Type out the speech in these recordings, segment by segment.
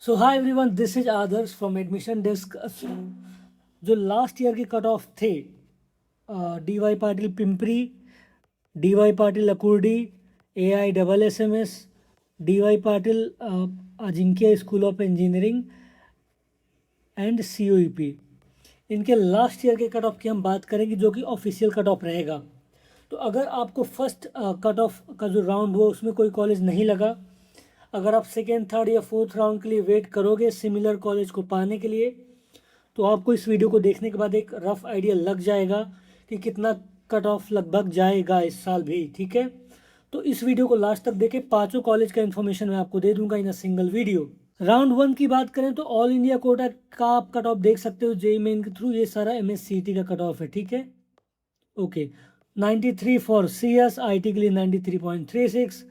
So hi everyone, this is Adarsh from admission desk. जो last year के cut off थे, D Y Patil Pimpri, D Y Patil Akurdi, A I double S M S, D Y Patil Ajinkya school of engineering and C O E P, इनके last year के cut off की हम बात करेंगे, जो कि ऑफिशियल कट ऑफ रहेगा। तो अगर आपको फर्स्ट कट ऑफ का जो राउंड हुआ उसमें कोई कॉलेज नहीं लगा, अगर आप सेकेंड, थर्ड या फोर्थ राउंड के लिए वेट करोगे सिमिलर कॉलेज को पाने के लिए, तो आपको इस वीडियो को देखने के बाद एक रफ आइडिया लग जाएगा कि कितना कट ऑफ लगभग जाएगा इस साल भी। ठीक है, तो इस वीडियो को लास्ट तक देखें, पांचों कॉलेज का इन्फॉर्मेशन मैं आपको दे दूंगा in a single video. Round one की बात करें तो ऑल इंडिया कोटा का आप कट ऑफ देख सकते हो जेई मेन के थ्रू, ये सारा MSCT का कट ऑफ है। ठीक है, ओके। 93 फॉर CS, IT के लिए 93.36,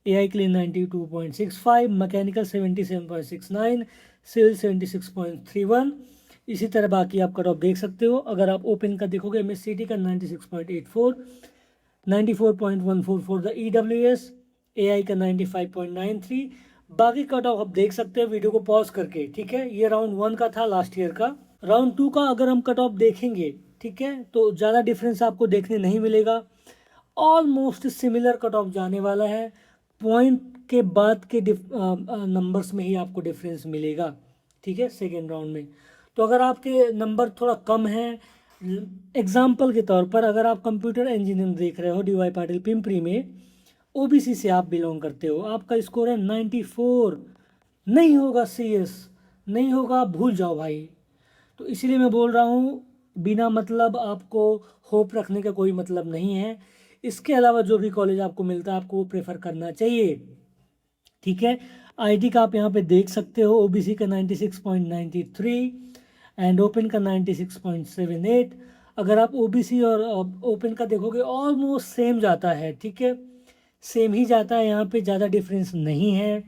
AI के लिए 92.65, मैकेनिकल 77.69, सिविल 76.31। इसी तरह बाकी आप कट ऑफ देख सकते हो। अगर आप ओपन का देखोगे MSCT का 96.84, 94.14 फॉर द EWS, AI का 95.93। बाकी कट ऑफ आप देख सकते हैं वीडियो को पॉज करके। ठीक है, ये राउंड वन का था लास्ट ईयर का। राउंड टू का अगर हम कट ऑफ देखेंगे, ठीक है, तो ज़्यादा डिफरेंस आपको देखने नहीं मिलेगा, ऑलमोस्ट सिमिलर कट ऑफ जाने वाला है। पॉइंट के बाद के नंबर्स में ही आपको डिफरेंस मिलेगा। ठीक है, सेकेंड राउंड में। तो अगर आपके नंबर थोड़ा कम है, एग्जाम्पल के तौर पर अगर आप कंप्यूटर इंजीनियरिंग देख रहे हो DY पाटिल पिंपरी में, OBC से आप बिलोंग करते हो, आपका स्कोर है 94, नहीं होगा CS, नहीं होगा, भूल जाओ भाई। तो इसीलिए मैं बोल रहा हूँ, बिना मतलब आपको होप रखने का कोई मतलब नहीं है। इसके अलावा जो भी कॉलेज आपको मिलता है आपको वो प्रेफर करना चाहिए। ठीक है, IT का आप यहाँ पे देख सकते हो, OBC का 96.93 एंड ओपन का 96.78। अगर आप OBC और ओपन का देखोगे ऑलमोस्ट सेम जाता है। ठीक है, सेम ही जाता है, यहाँ पे ज़्यादा डिफरेंस नहीं है।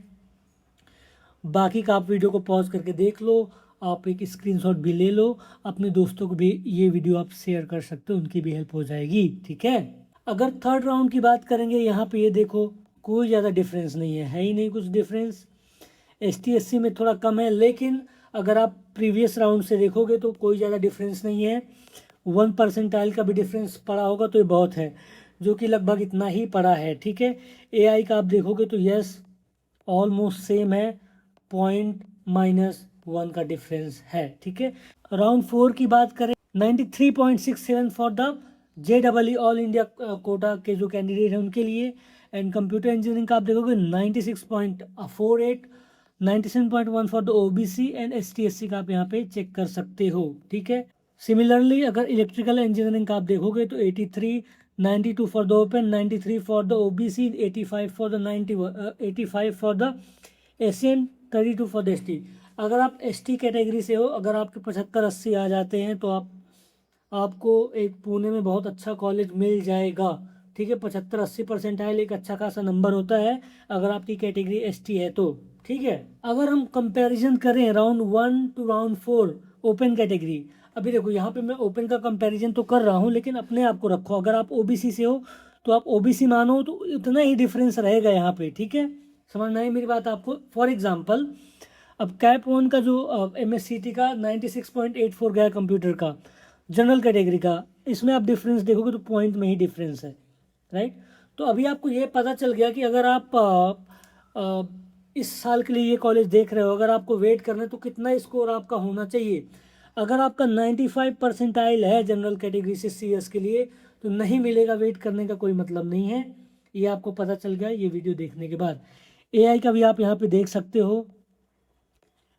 बाकी का आप वीडियो को पॉज करके देख लो, आप एक स्क्रीनशॉट भी ले लो, अपने दोस्तों को भी ये वीडियो आप शेयर कर सकते हो, उनकी भी हेल्प हो जाएगी। ठीक है, अगर थर्ड राउंड की बात करेंगे, यहाँ पे ये देखो कोई ज़्यादा डिफरेंस नहीं है ही नहीं कुछ डिफरेंस। ST SC में थोड़ा कम है, लेकिन अगर आप प्रीवियस राउंड से देखोगे तो कोई ज़्यादा डिफरेंस नहीं है। 1% का भी डिफरेंस पड़ा होगा तो ये बहुत है, जो कि लगभग इतना ही पड़ा है। ठीक है, AI का आप देखोगे तो यस ऑलमोस्ट सेम है, -1 का डिफरेंस है। ठीक है, राउंड फोर की बात करें, 93.67 for the JEE all India quota के जो कैंडिडेट हैं उनके लिए, एंड कंप्यूटर इंजीनियरिंग का आप देखोगे 96.48, 97.1 for the OBC and ST SC का आप यहाँ पे चेक कर सकते हो। ठीक है, सिमिलरली अगर इलेक्ट्रिकल इंजीनियरिंग का आप देखोगे तो 83, 92 for the open, 93 for the OBC, 85 for the 85 for the Asian, 32 for the ST। अगर आप ST कैटेगरी से हो, अगर आपके 75-80 आ जाते हैं तो आपको एक पुणे में बहुत अच्छा कॉलेज मिल जाएगा। ठीक है, 75-80% एक अच्छा खासा नंबर होता है अगर आपकी कैटेगरी ST है तो। ठीक है, अगर हम कंपैरिजन करें round one two round four open category, अभी देखो यहाँ पे मैं ओपन का कंपैरिजन तो कर रहा हूँ, लेकिन अपने आप को रखो, अगर आप OBC से हो तो आप OBC मानो तो उतना ही डिफरेंस रहेगा यहाँ पे। ठीक है, समझ में आई मेरी बात आपको। फॉर एग्जाम्पल, अब कैप वन का जो MSCT का 96.84 गया कंप्यूटर का, जनरल कैटेगरी का, इसमें आप डिफरेंस देखोगे तो पॉइंट में ही डिफरेंस है। राइट, तो अभी आपको ये पता चल गया कि अगर आप इस साल के लिए ये कॉलेज देख रहे हो, अगर आपको वेट करना है तो कितना स्कोर आपका होना चाहिए। अगर आपका 95 परसेंटाइल है जनरल कैटेगरी से CS के लिए, तो नहीं मिलेगा, वेट करने का कोई मतलब नहीं है। ये आपको पता चल गया ये वीडियो देखने के बाद। AI का भी आप यहाँ पे देख सकते हो,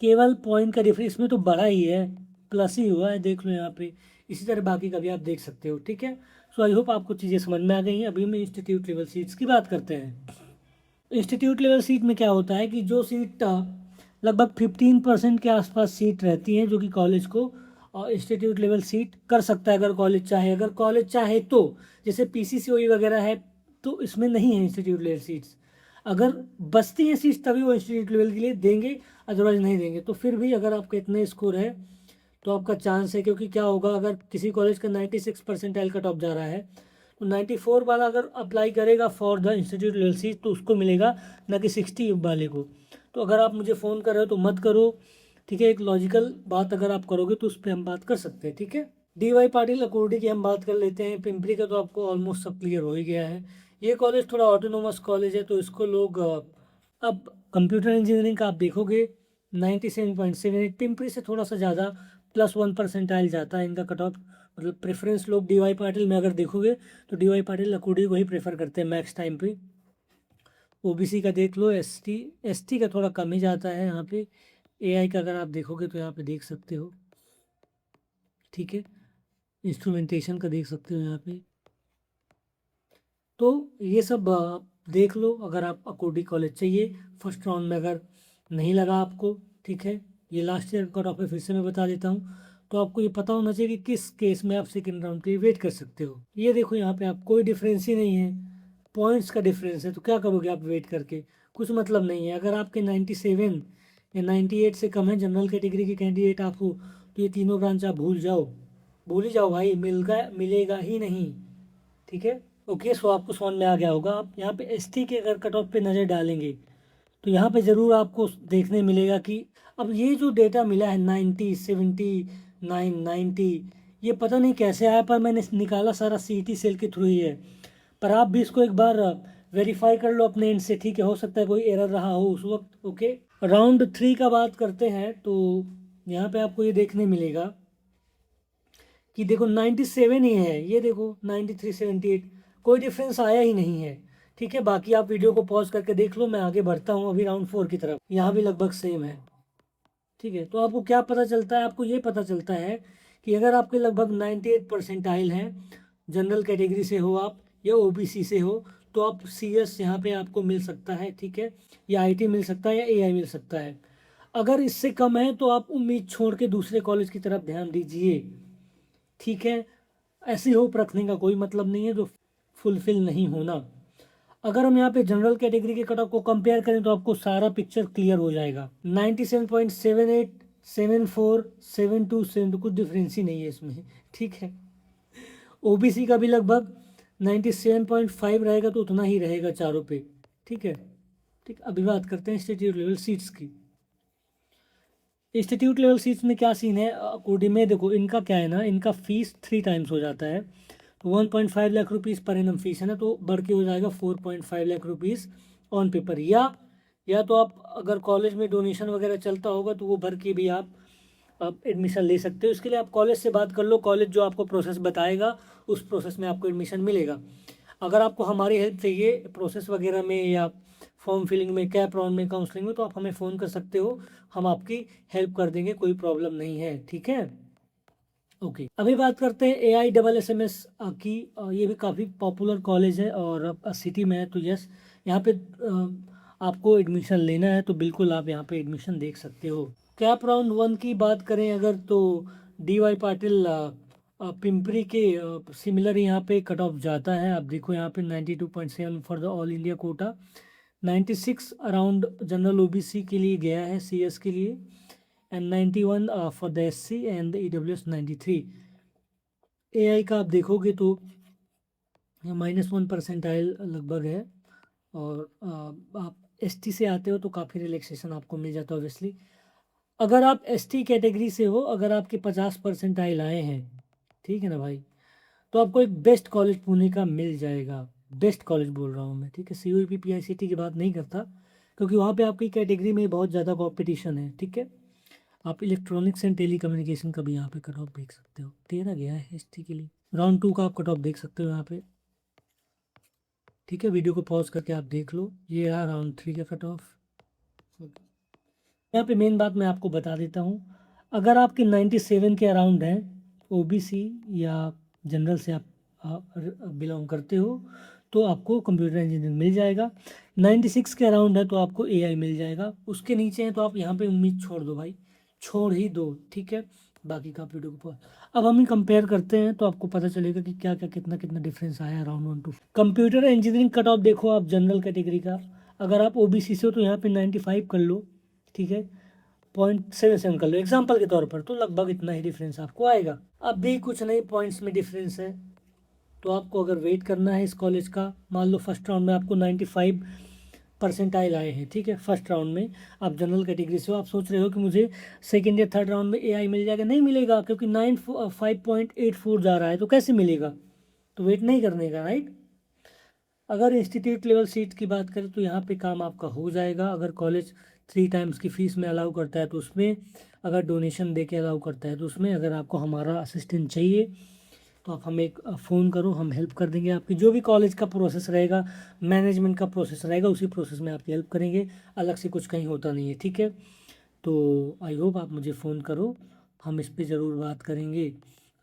केवल पॉइंट का डिफरेंस, इसमें तो बड़ा ही है, प्लस ही हुआ है, देख लो यहाँ पे। इसी तरह बाकी का भी आप देख सकते हो। ठीक है, सो आई होप आपको चीज़ें समझ में आ गई हैं। अभी हम इंस्टीट्यूट लेवल सीट्स की बात करते हैं। इंस्टीट्यूट लेवल सीट में क्या होता है कि जो सीट लगभग 15% के आसपास सीट रहती हैं, जो कि कॉलेज को इंस्टीट्यूट लेवल सीट कर सकता है अगर कॉलेज चाहे। अगर कॉलेज चाहे तो, जैसे PCCOE वगैरह है तो इसमें नहीं है इंस्टीट्यूट लेवल सीट्स। अगर बचती हैं सीट्स तभी वो इंस्टीट्यूट लेवल के लिए देंगे, अदरवाइज नहीं देंगे। तो फिर भी अगर आपका इतना स्कोर है तो आपका चांस है, क्योंकि क्या होगा, अगर किसी कॉलेज का 96 परसेंटाइल का टॉप जा रहा है तो 94 वाला अगर अप्लाई करेगा for the institute level seat तो उसको मिलेगा, ना कि 60 वाले को। तो अगर आप मुझे फ़ोन कर रहे हो तो मत करो, ठीक है। एक लॉजिकल बात अगर आप करोगे तो उस पर हम बात कर सकते हैं, ठीक है। DY पाटिल अकोडी की हम बात कर लेते हैं। पिंपरी का तो आपको ऑलमोस्ट सब क्लियर हो ही गया है। ये कॉलेज थोड़ा ऑटोनोमस कॉलेज है, तो इसको लोग अब कंप्यूटर इंजीनियरिंग का आप देखोगे 97.78, पिंपरी से थोड़ा सा ज़्यादा +1% जाता है इनका कट ऑफ। मतलब प्रेफरेंस लोग DY पाटिल में अगर देखोगे तो DY पाटिल अकोडी को ही प्रेफर करते हैं मैक्स टाइम पे। OBC का देख लो, ST का थोड़ा कम ही जाता है यहाँ पे। AI का अगर आप देखोगे तो यहाँ पे देख सकते हो, ठीक है। इंस्ट्रूमेंटेशन का देख सकते हो यहाँ पे। तो ये सब देख लो अगर आप अकोडी कॉलेज चाहिए फर्स्ट राउंड में अगर नहीं लगा आपको, ठीक है। ये लास्ट ईयर कट ऑफ है, फिर से मैं बता देता हूँ। तो आपको ये पता होना चाहिए कि किस केस में आप सेकेंड राउंड के लिए वेट कर सकते हो। ये देखो यहाँ पे आप कोई डिफरेंस ही नहीं है, पॉइंट्स का डिफरेंस है, तो क्या करोगे आप वेट करके, कुछ मतलब नहीं है। अगर आपके 97 या 98 से कम है, जनरल कैटेगरी के कैंडिडेट आप हो, तो ये तीनों ब्रांच आप भूल जाओ, भूल ही जाओ भाई, मिलेगा ही नहीं, ठीक है। ओके, सो आपको समझ में आ गया होगा। आप यहाँ पे ST के अगर कट ऑफ पे नज़र डालेंगे तो यहाँ पे ज़रूर आपको देखने मिलेगा कि अब ये जो डेटा मिला है 90, 79, 90, ये पता नहीं कैसे आया, पर मैंने निकाला सारा CET सेल के थ्रू ही है। पर आप भी इसको एक बार वेरीफाई कर लो अपने एंड से, ठीक है। हो सकता है कोई एरर रहा हो उस वक्त, ओके। राउंड 3 का बात करते हैं तो यहाँ पे आपको ये देखने मिलेगा कि देखो 97 ही है, ये देखो 93, 78, कोई डिफरेंस आया ही नहीं है, ठीक है। बाकी आप वीडियो को पॉज करके देख लो, मैं आगे बढ़ता हूँ अभी राउंड 4 की तरफ। यहाँ भी लगभग सेम है, ठीक है। तो आपको क्या पता चलता है, आपको ये पता चलता है कि अगर आपके लगभग 98 परसेंटाइल हैं, जनरल कैटेगरी से हो आप या OBC से हो, तो आप CS यहाँ पे आपको मिल सकता है, ठीक है। या IT मिल सकता है या AI मिल सकता है। अगर इससे कम है तो आप उम्मीद छोड़ के दूसरे कॉलेज की तरफ ध्यान दीजिए, ठीक है। ऐसी होप रखने का कोई मतलब नहीं है जो फुलफिल नहीं होना। अगर हम यहाँ पे जनरल कैटेगरी के कट ऑफ को कंपेयर करें तो आपको सारा पिक्चर क्लियर हो जाएगा। 97.78, 74, 72, 72, कुछ डिफरेंस ही नहीं है इसमें, ठीक है। OBC का भी लगभग 97.5 रहेगा, तो उतना ही रहेगा चारों पे, ठीक है। ठीक, अभी बात करते हैं इंस्टीट्यूट लेवल सीट्स की। इंस्टीट्यूट लेवल सीट्स में क्या सीन है अकोडी में, देखो इनका क्या है ना, इनका फीस 3 टाइम्स हो जाता है। तो 1.5 lakh rupees per annum fees है ना, तो बढ़ के हो जाएगा 4.5 लाख रुपीज़ ऑन पेपर। या तो आप अगर कॉलेज में डोनेशन वगैरह चलता होगा तो वो भर के भी आप एडमिशन ले सकते हो। इसके लिए आप कॉलेज से बात कर लो, कॉलेज जो आपको प्रोसेस बताएगा उस प्रोसेस में आपको एडमिशन मिलेगा। अगर आपको हमारी हेल्प चाहिए प्रोसेस वगैरह में या फॉर्म फिलिंग में, कैप राउंड में, काउंसलिंग में, तो आप हमें फ़ोन कर सकते हो, हम आपकी हेल्प कर देंगे, कोई प्रॉब्लम नहीं है, ठीक है। ओके, अभी बात करते हैं AISSMS की। ये भी काफ़ी पॉपुलर कॉलेज है और सिटी में है, तो यस यहाँ पे आपको एडमिशन लेना है तो बिल्कुल आप यहाँ पे एडमिशन देख सकते हो। कैप राउंड 1 की बात करें अगर तो DY पाटिल पिंपरी के सिमिलर यहाँ पे कट ऑफ जाता है। आप देखो यहाँ पे 92.7 for the all India quota, 96 around general OBC के लिए गया है, CS के लिए, and 91 for the SC and EWS 93। AI का आप देखोगे तो -1 परसेंटाइल लगभग है, और आप ST से आते हो तो काफ़ी रिलैक्सेशन आपको मिल जाता है ऑब्वियसली। अगर आप ST कैटेगरी से हो, अगर आपके 50 परसेंटाइल आए हैं, ठीक है ना भाई, तो आपको एक बेस्ट कॉलेज पुणे का मिल जाएगा। बेस्ट कॉलेज बोल रहा हूँ मैं, ठीक है। CUEP PICT की बात नहीं करता, क्योंकि वहाँ पे आपकी कैटेगरी में बहुत ज़्यादा कॉम्पिटिशन है, ठीक है। आप इलेक्ट्रॉनिक्स एंड टेली कम्युनिकेशन का भी यहाँ पे कट ऑफ देख सकते हो, तेरा गया है ST के लिए। राउंड 2 का आप कट ऑफ देख सकते हो यहाँ पे, ठीक है। वीडियो को पॉज करके आप देख लो, ये रहा राउंड 3 का कट ऑफ। यहाँ पे मेन बात मैं आपको बता देता हूँ, अगर आपके 97 के अराउंड हैं, OBC या जनरल से आप बिलोंग करते हो, तो आपको कंप्यूटर इंजीनियरिंग मिल जाएगा। 96 के अराउंड है तो आपको AI मिल जाएगा। उसके नीचे है तो आप यहाँ पे उम्मीद छोड़ दो भाई, छोड़ ही दो, ठीक है। बाकी का आप वीडियो को अब हम ही कंपेयर करते हैं तो आपको पता चलेगा कि क्या क्या कितना कितना डिफरेंस आया round 1 two. Computer engineering cut off देखो आप जनरल कैटेगरी का, अगर आप OBC से हो तो यहाँ पे 95 कर लो, ठीक है। 0.77 कर लो एग्जाम्पल के तौर पर, तो लगभग इतना ही डिफरेंस आपको आएगा। अब भी कुछ नहीं पॉइंट्स में डिफरेंस है, तो आपको अगर वेट करना है इस कॉलेज का, मान लो फर्स्ट राउंड में आपको 95 परसेंटाइल आए हैं, ठीक है, फर्स्ट राउंड में। आप जनरल कैटेगरी से हो, आप सोच रहे हो कि मुझे सेकेंड या थर्ड राउंड में एआई मिल जाएगा, नहीं मिलेगा, क्योंकि 95.84 जा रहा है, तो कैसे मिलेगा? तो वेट नहीं करने का, राइट। अगर इंस्टीट्यूट लेवल सीट की बात करें तो यहाँ पे काम आपका हो जाएगा। अगर कॉलेज 3 टाइम्स की फ़ीस में अलाउ करता है तो उसमें, अगर डोनेशन दे के अलाउ करता है तो उसमें, अगर आपको हमारा असिस्टेंट चाहिए तो आप हमें एक फ़ोन करो, हम हेल्प कर देंगे आपकी। जो भी कॉलेज का प्रोसेस रहेगा, मैनेजमेंट का प्रोसेस रहेगा, उसी प्रोसेस में आपकी हेल्प करेंगे, अलग से कुछ कहीं होता नहीं है, ठीक है। तो आई होप आप मुझे फ़ोन करो, हम इस पे ज़रूर बात करेंगे।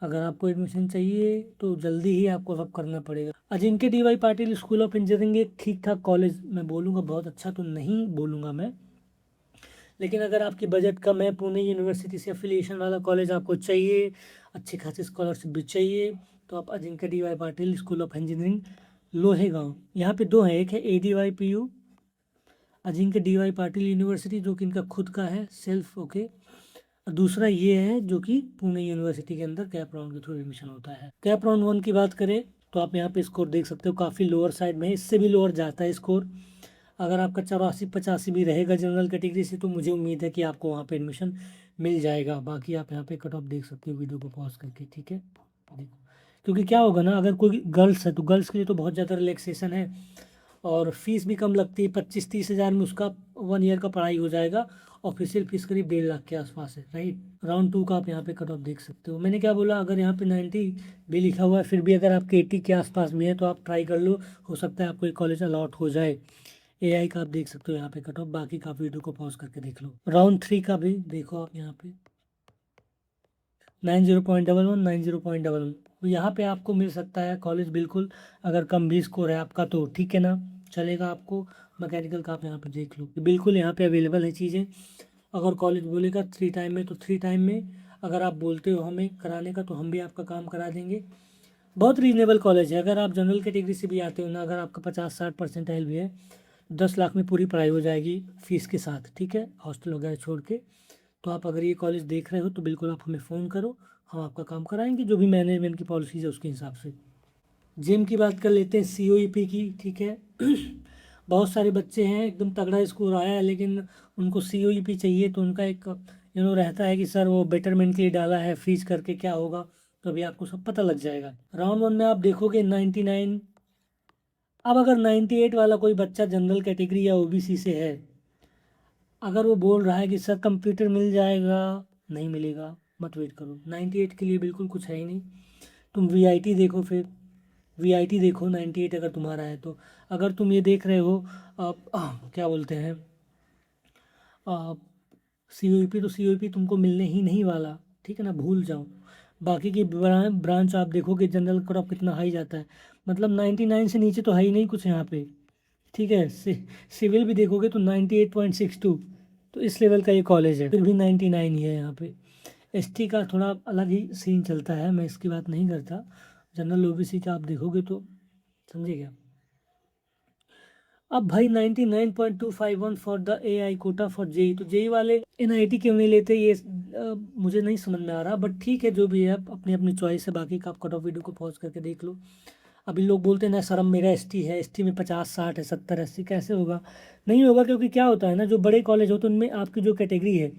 अगर आपको एडमिशन चाहिए तो जल्दी ही आपको सब करना पड़ेगा। Ajinkya D Y Patil school of engineering एक ठीक ठाक कॉलेज मैं बोलूँगा, बहुत अच्छा तो नहीं बोलूँगा मैं, लेकिन अगर आपकी बजट कम है, पुणे यूनिवर्सिटी से एफिलिएशन वाला कॉलेज आपको चाहिए, अच्छी खासी स्कॉलरशिप भी चाहिए, तो आप Ajinkya D Y Patil school of engineering Lohegaon, यहाँ पे 2 हैं, एक है ADYPU Ajinkya D Y Patil university जो कि इनका खुद का है सेल्फ, ओके। और दूसरा ये है जो कि पुणे यूनिवर्सिटी के अंदर कैप राउंड के थ्रू एडमिशन होता है। कैप राउंड 1 की बात करें तो आप यहाँ पे स्कोर देख सकते हो, काफ़ी लोअर साइड में है, इससे भी लोअर जाता है स्कोर। अगर आपका 84-85 भी रहेगा जनरल कैटेगरी से तो मुझे उम्मीद है कि आपको वहाँ पे एडमिशन मिल जाएगा। बाकी आप यहाँ पे कट ऑफ देख सकते हो वीडियो को पॉज करके, ठीक है। देखो, क्योंकि क्या होगा ना, अगर कोई गर्ल्स है तो गर्ल्स के लिए तो बहुत ज़्यादा रिलैक्सेशन है, और फीस भी कम लगती है, 25-30 हज़ार में उसका 1 ईयर का पढ़ाई हो जाएगा। ऑफिशियल फीस करीब 1.5 लाख के आसपास है, राइट। राउंड 2 का आप यहाँ पे कट ऑफ देख सकते हो। मैंने क्या बोला, अगर यहाँ पे 90 भी लिखा हुआ है, फिर भी अगर आपके 80 के आसपास भी है तो आप ट्राई कर लो, हो सकता है आपको एक कॉलेज अलॉट हो जाए। एआई का आप देख सकते हो यहाँ पे कट ऑफ, बाकी का आप वीडियो को पॉज करके देख लो। राउंड 3 का भी देखो आप यहाँ पे 90.11 90.11, तो यहाँ पे आपको मिल सकता है कॉलेज बिल्कुल, अगर कम भी स्कोर है आपका तो ठीक है ना, चलेगा आपको। मैकेनिकल का आप यहाँ पे देख लो कि बिल्कुल यहाँ पे अवेलेबल है चीज़ें। अगर कॉलेज बोलेगा 3 टाइम में तो 3 टाइम में, अगर आप बोलते हो हमें कराने का तो हम भी आपका काम करा देंगे। बहुत रीजनेबल कॉलेज है। अगर आप जनरल कैटेगरी से भी आते हो ना, अगर आपका 50-60 परसेंटाइल भी है, 10 लाख में पूरी पढ़ाई हो जाएगी फीस के साथ, ठीक है, हॉस्टल वगैरह छोड़ के। तो आप अगर ये कॉलेज देख रहे हो तो बिल्कुल आप हमें फ़ोन करो, हम आपका काम कराएंगे, जो भी मैनेजमेंट की पॉलिसीज़ है उसके हिसाब से। जेम की बात कर लेते हैं, COEP की, ठीक है। बहुत सारे बच्चे हैं, एकदम तगड़ा स्कोर आया है, लेकिन उनको COEP चाहिए, तो उनका एक रहता है कि सर वो बेटरमेंट के लिए डाला है, फ्रीज करके क्या होगा, तो अभी आपको सब पता लग जाएगा। राउंड 1 में आप देखोगे 99। अब अगर 98 वाला कोई बच्चा जनरल कैटेगरी या OBC से है, अगर वो बोल रहा है कि सर कंप्यूटर मिल जाएगा, नहीं मिलेगा, मत वेट करो। 98 के लिए बिल्कुल कुछ है ही नहीं। तुम VIT देखो, फिर VIT देखो 98 अगर तुम्हारा है तो। अगर तुम ये देख रहे हो क्या बोलते हैं COEP, तो COEP तुमको मिलने ही नहीं वाला, ठीक है ना, भूल जाओ। बाकी की ब्रांच आप देखोगे जनरल कट ऑफ कितना हाई जाता है, मतलब 99 से नीचे तो है ही नहीं कुछ यहाँ पे, ठीक है। सिविल भी देखोगे तो 98.62, तो इस लेवल का ये कॉलेज है, फिर भी 99 ही है यहाँ पे। ST का थोड़ा अलग ही सीन चलता है, मैं इसकी बात नहीं करता। जनरल OBC का आप देखोगे तो समझे क्या। अब भाई 99.251 for the AI Kota for JEE, तो JEE वाले NIT क्यों नहीं लेते, ये मुझे नहीं समझ में आ रहा, बट ठीक है, जो भी है अपनी अपनी चॉइस है। बाकी का आप कट ऑफ वीडियो को पॉज करके देख लो। अभी लोग बोलते हैं ना सरम मेरा ST है, ST में 50-60 है, 70-80, कैसे होगा? नहीं होगा, क्योंकि क्या होता है ना, जो बड़े कॉलेज होते हैं उनमें आपकी जो कैटेगरी है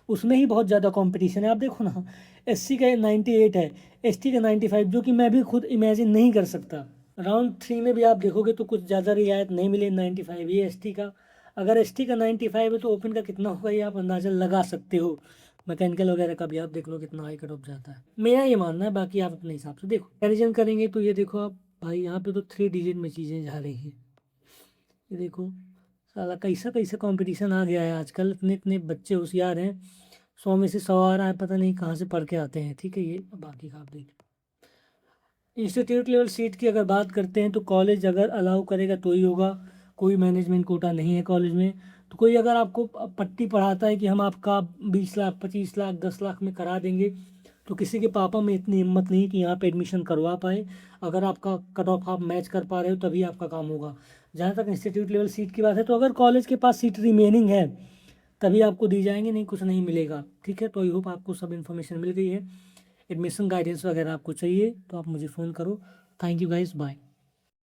उसमें ही बहुत ज़्यादा कंपटीशन है। आप देखो ना, SC का 98 है, ST का 95, जो कि मैं भी खुद इमेजिन नहीं कर सकता। राउंड 3 में भी आप देखोगे तो कुछ ज़्यादा रियायत नहीं मिले, 95 ये ST का। अगर ST का 95 है तो ओपन का कितना होगा ये आप अंदाज़ा लगा सकते हो। मैकेनिकल वगैरह का भी आप देख लो कितना हाई कट ऑफ जाता है, मेरा ये मानना है, बाकी आप अपने हिसाब से देखो। कंपैरिजन करेंगे तो ये देखो आप भाई, यहाँ पे तो 3 डिजिट में चीज़ें जा रही हैं। ये देखो साला कैसा कैसा कंपटीशन आ गया है आजकल, इतने इतने बच्चे होशियार हैं, 100 में से 100 आ रहा है, पता नहीं कहाँ से पढ़ के आते हैं, ठीक है। ये बाकी का आप देख। इंस्टीट्यूट लेवल सीट की अगर बात करते हैं तो कॉलेज अगर अलाउ करेगा तो ही होगा, कोई मैनेजमेंट कोटा नहीं है कॉलेज में। तो कोई अगर आपको पट्टी पढ़ाता है कि हम आपका 20 लाख 25 लाख 10 लाख में करा देंगे, तो किसी के पापा में इतनी हिम्मत नहीं कि यहाँ पे एडमिशन करवा पाए। अगर आपका कट ऑफ आप मैच कर पा रहे हो तभी आपका काम होगा। जहाँ तक इंस्टीट्यूट लेवल सीट की बात है, तो अगर कॉलेज के पास सीट रिमेनिंग है तभी आपको दी जाएंगे, नहीं कुछ नहीं मिलेगा, ठीक है। तो आई होप आपको सब इन्फॉर्मेशन मिल गई है। एडमिशन गाइडेंस वगैरह आपको चाहिए तो आप मुझे फ़ोन करो। Thank you guys, bye.